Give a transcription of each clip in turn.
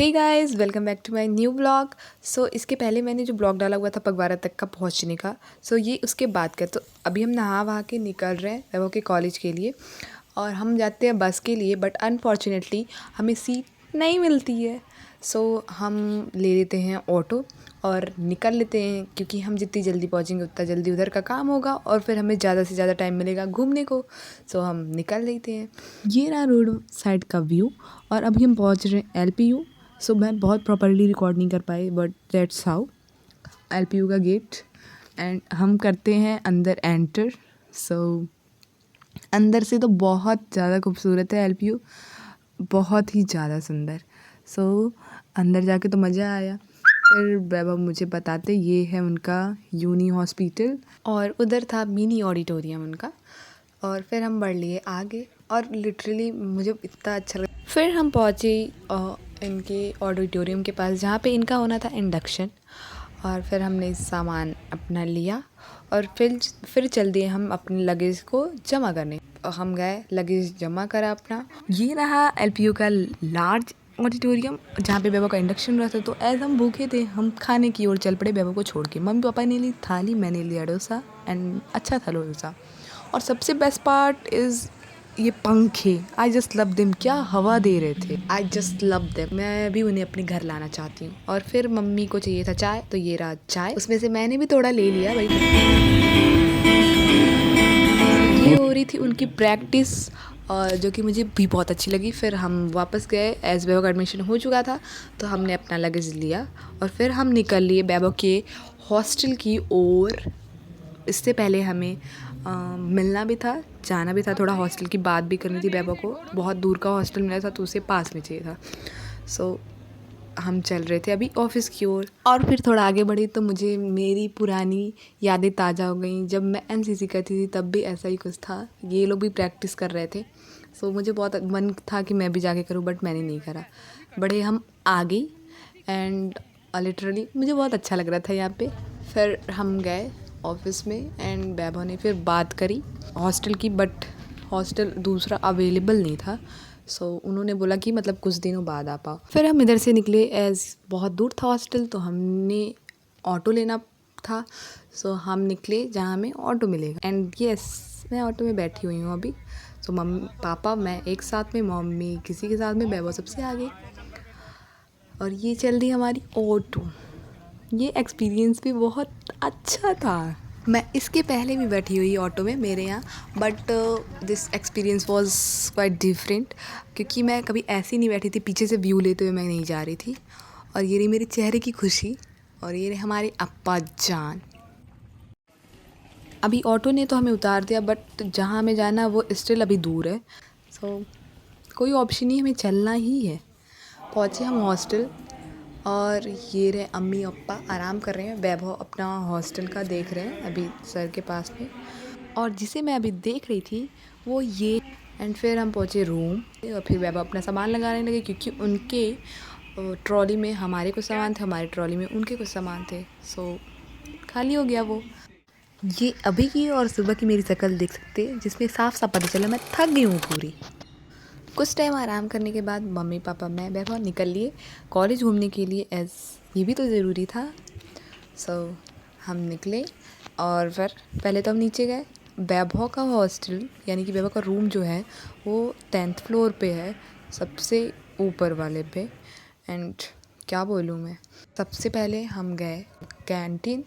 Hey guys, welcome back to my new blog. So इसके पहले मैंने जो ब्लॉग डाला हुआ था पगवाड़ा तक का पहुंचने का, सो ये उसके बाद का। तो अभी हम नहा वहा के निकल रहे हैं वो के कॉलेज के लिए, और हम जाते हैं बस के लिए, बट अनफॉर्चुनेटली हमें सीट नहीं मिलती है। सो हम ले लेते हैं ऑटो और निकल लेते हैं, क्योंकि हम जितनी जल्दी पहुंचेंगे उतना जल्दी उधर का काम होगा और फिर हमें ज़्यादा से ज़्यादा टाइम मिलेगा घूमने को। सो हम निकल लेते हैं। ये रहा रोड साइड का व्यू, और अभी हम पहुंच रहे हैं LPU। सो मैं बहुत प्रॉपरली रिकॉर्ड नहीं कर पाई, बट दैट्स हाउ। LPU का गेट, एंड हम करते हैं अंदर एंटर। सो अंदर से तो बहुत ज़्यादा खूबसूरत है LPU, बहुत ही ज़्यादा सुंदर। सो अंदर जाके तो मज़ा आया। फिर वैभव मुझे बताते ये है उनका यूनी हॉस्पिटल, और उधर था मिनी ऑडिटोरियम उनका। और फिर हम बढ़ लिए आगे, और लिटरली मुझे इतना अच्छा लगा। फिर हम पहुँचे इनके ऑडिटोरियम के पास, जहाँ पे इनका होना था इंडक्शन। और फिर हमने सामान अपना लिया और फिर चल दिए हम अपने लगेज को जमा करने। हम गए, लगेज जमा करा अपना। ये रहा LPU का लार्ज ऑडिटोरियम, जहाँ पे बेबो का इंडक्शन रहा था। तो एज हम भूखे थे, हम खाने की ओर चल पड़े बेबो को छोड़ के। मम्मी पापा ने ली थाली, मैंने लिया डोसा, एंड अच्छा था डोसा। और सबसे बेस्ट पार्ट इज़ ये पंखे। I just love them. क्या हवा दे रहे थे, आई जस्ट लव देम। मैं भी उन्हें अपने घर लाना चाहती हूँ। और फिर मम्मी को चाहिए था चाय, तो ये रहा चाय। उसमें से मैंने भी थोड़ा ले लिया भाई। ये हो रही थी उनकी प्रैक्टिस, और जो कि मुझे भी बहुत अच्छी लगी। फिर हम वापस गए, एज बैबो का एडमिशन हो चुका था, तो हमने अपना लगेज लिया और फिर हम निकल लिए बैबो के हॉस्टल की ओर। इससे पहले हमें मिलना भी था, जाना भी था, थोड़ा हॉस्टल की बात भी करनी थी बैबो को। बहुत दूर का हॉस्टल मिला था, तो उसे पास में चाहिए था। सो हम चल रहे थे अभी ऑफिस की ओर। और फिर थोड़ा आगे बढ़ी तो मुझे मेरी पुरानी यादें ताज़ा हो गई। जब मैं NCC करती थी तब भी ऐसा ही कुछ था, ये लोग भी प्रैक्टिस कर रहे थे। सो मुझे बहुत मन था कि मैं भी जाके करूं, बट मैंने नहीं करा। बड़े हम आ गई, एंड लिटरली मुझे बहुत अच्छा लग रहा था यहाँ पे। फिर हम गए ऑफिस में, एंड वैभव ने फिर बात करी हॉस्टल की, बट हॉस्टल दूसरा अवेलेबल नहीं था। सो उन्होंने बोला कि मतलब कुछ दिनों बाद आ पाओ। फिर हम इधर से निकले, एज बहुत दूर था हॉस्टल, तो हमने ऑटो लेना था। सो हम निकले जहाँ हमें ऑटो मिलेगा, एंड यस मैं ऑटो में बैठी हुई हूँ अभी। सो मम्मी पापा मैं एक साथ में, मम्मी किसी के साथ में, वैभव सबसे आगे, और ये चल रही हमारी ऑटो। ये एक्सपीरियंस भी बहुत अच्छा था। मैं इसके पहले भी बैठी हुई ऑटो में मेरे यहाँ, but this experience was quite different, क्योंकि मैं कभी ऐसी नहीं बैठी थी पीछे से व्यू लेते हुए मैं नहीं जा रही थी। और ये रही मेरे चेहरे की खुशी, और ये रहे हमारे अप्पा जान। अभी ऑटो ने तो हमें उतार दिया, बट जहाँ हमें जाना वो स्टिल अभी दूर है। सो कोई ऑप्शन नहीं, हमें चलना ही है। पहुँचे हम हॉस्टल, और ये रहे अम्मी अप्पा आराम कर रहे हैं। वैभव अपना हॉस्टल का देख रहे हैं अभी सर के पास में, और जिसे मैं अभी देख रही थी वो ये। एंड फिर हम पहुँचे रूम, और फिर वैभव अपना सामान लगाने लगे, क्योंकि उनके ट्रॉली में हमारे कुछ सामान थे, हमारे ट्रॉली में उनके कुछ सामान थे। सो खाली हो गया वो। ये अभी की और सुबह की मेरी शक्ल देख सकते हैं, जिसमें साफ साफ पता चला मैं थक गई हूँ पूरी। कुछ टाइम आराम करने के बाद मम्मी पापा मैं वैभव निकल लिए कॉलेज घूमने के लिए, एज ये भी तो ज़रूरी था। सो हम निकले, और फिर पहले तो हम नीचे गए। वैभव का हॉस्टल यानी कि वैभव का रूम जो है वो 10th फ्लोर पे है, सबसे ऊपर वाले पे। एंड क्या बोलूँ मैं, सबसे पहले हम गए कैंटीन,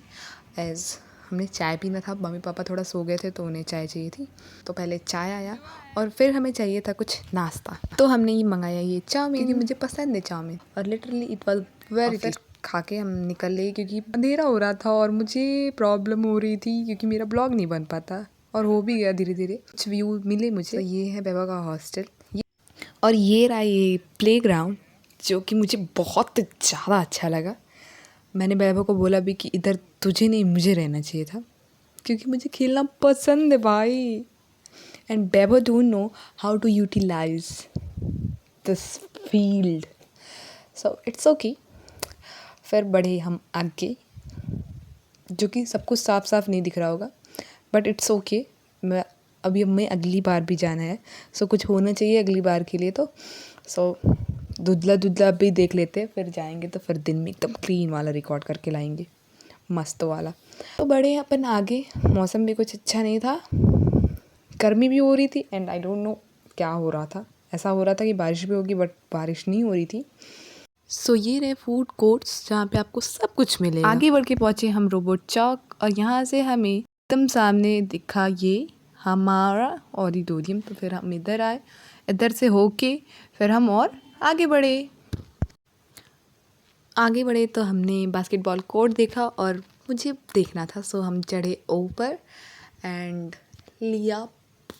एज हमने चाय पीना था। मम्मी पापा थोड़ा सो गए थे तो उन्हें चाय चाहिए थी, तो पहले चाय आया, और फिर हमें चाहिए था कुछ नाश्ता। तो हमने ये मंगाया, ये चाउमीन, क्योंकि मुझे पसंद है चाउमीन, और literally it was very tasty. खा के हम निकल लिए, क्योंकि अंधेरा हो रहा था और मुझे प्रॉब्लम हो रही थी, क्योंकि मेरा ब्लॉग नहीं बन पाता, और हो भी गया धीरे धीरे। कुछ व्यू मिले मुझे। तो ये है वैभव का हॉस्टल, और ये रहा ये प्लेग्राउंड, जो कि मुझे बहुत ज़्यादा अच्छा लगा। मैंने वैभव को बोला भी कि इधर तुझे नहीं मुझे रहना चाहिए था, क्योंकि मुझे खेलना पसंद है भाई। And Vaibhav don't know how to utilise this field, so it's okay. फिर बढ़े हम आगे, जो कि सब कुछ साफ साफ नहीं दिख रहा होगा, बट इट्स ओके। मैं अभी हमें अगली बार भी जाना है, सो कुछ होना चाहिए अगली बार के लिए। तो सो धुंधला धुंधला भी देख लेते हैं, फिर जाएंगे तो फिर दिन में एकदम क्लीन वाला रिकॉर्ड करके लाएंगे, मस्त वाला। तो बड़े अपन आगे, मौसम भी कुछ अच्छा नहीं था, गर्मी भी हो रही थी एंड आई डोंट नो क्या हो रहा था। ऐसा हो रहा था कि बारिश भी होगी बट बारिश नहीं हो रही थी। सो ये रहे फूड कोर्ट्स जहाँ पे आपको सब कुछ मिलेगा। आगे बढ़ के पहुँचे हम रोबोट चौक और यहाँ से हमें एकदम सामने दिखा ये हमारा ऑडिटोरियम। तो फिर हम इधर आए, इधर से होके फिर हम और आगे बढ़े तो हमने बास्केटबॉल कोर्ट देखा और मुझे देखना था, सो हम चढ़े ऊपर एंड लिया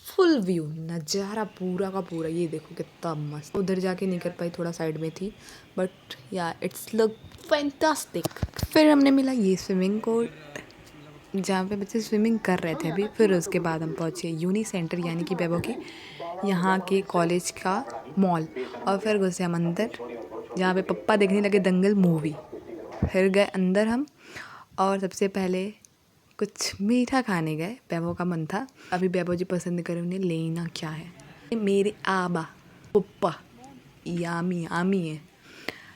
फुल व्यू, नज़ारा पूरा का पूरा। ये देखो कितना मस्त। उधर जाके नहीं कर पाई, थोड़ा साइड में थी, बट या इट्स लुक फैंटास्टिक। फिर हमने मिला ये स्विमिंग कोर्ट जहाँ पे बच्चे स्विमिंग कर रहे थे अभी। फिर उसके बाद हम पहुँचे यूनी सेंटर यानी कि वैभव के यहाँ के कॉलेज का मॉल, और फिर घुसे हम अंदर जहाँ पे पप्पा देखने लगे दंगल मूवी। फिर गए अंदर हम और सबसे पहले कुछ मीठा खाने गए, वैभव का मन था। अभी वैभव जी पसंद करें उन्हें लेना क्या है, मेरे आबा पप्पा यामी आमी है।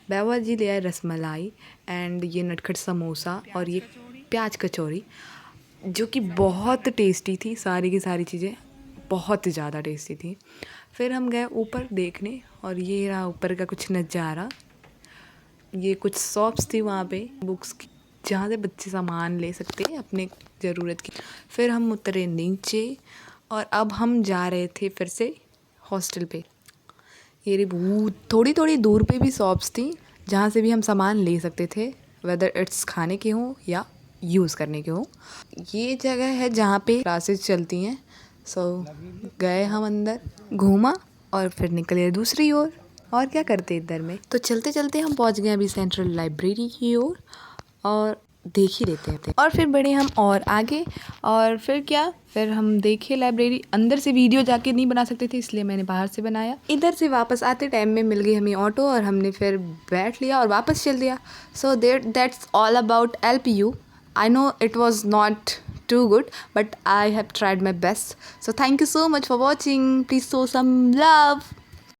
वैभव जी ले आए रसमलाई एंड ये नटखट समोसा और ये प्याज कचौरी जो कि बहुत टेस्टी थी। सारी की सारी चीज़ें बहुत ज़्यादा टेस्टी थी। फिर हम गए ऊपर देखने और ये रहा ऊपर का कुछ नज़ारा। ये कुछ शॉप्स थी वहाँ पे बुक्स की जहाँ से बच्चे सामान ले सकते हैं अपने ज़रूरत की। फिर हम उतरे नीचे और अब हम जा रहे थे फिर से हॉस्टल पे। ये रे थोड़ी थोड़ी दूर पे भी शॉप्स थी जहाँ से भी हम सामान ले सकते थे, वेदर इट्स खाने के हों या यूज़ करने के हों। ये जगह है जहाँ पे क्लासेस चलती हैं। सो गए हम अंदर, घूमा और फिर निकले दूसरी ओर। और क्या करते इधर में। तो चलते चलते हम पहुँच गए अभी सेंट्रल लाइब्रेरी की ओर और देख ही लेते थे। और फिर बढ़े हम और आगे और फिर क्या, फिर हम देखे लाइब्रेरी। अंदर से वीडियो जाके नहीं बना सकते थे इसलिए मैंने बाहर से बनाया। इधर से वापस आते टाइम में मिल गई हमें ऑटो और हमने फिर बैठ लिया और वापस चल दिया। So that's all about LPU। I know it was not too good, but I have tried my best. So thank you so much for watching. Please show some love.